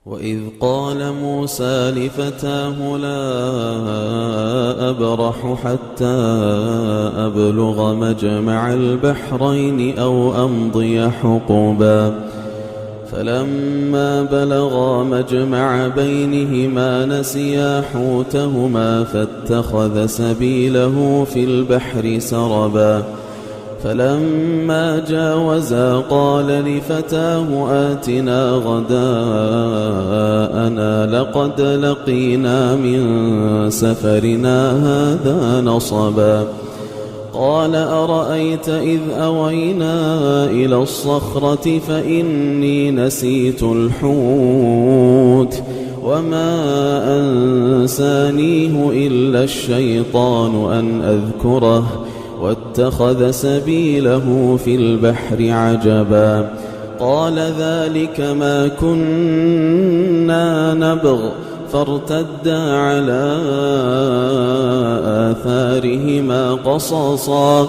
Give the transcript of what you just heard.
وإذ قال موسى لفتاه لا أبرح حتى أبلغ مجمع البحرين أو أمضي حقبا فلما بلغا مجمع بينهما نسيا حوتهما فاتخذ سبيله في البحر سربا فلما جاوزا قال لفتاه آتنا غداءنا لقد لقينا من سفرنا هذا نصبا قال أرأيت إذ أوينا إلى الصخرة فإني نسيت الحوت وما أنسانيه إلا الشيطان أن أذكره واتخذ سبيله في البحر عجبا قال ذلك ما كنا نبغ فارتدا على آثارهما قصصا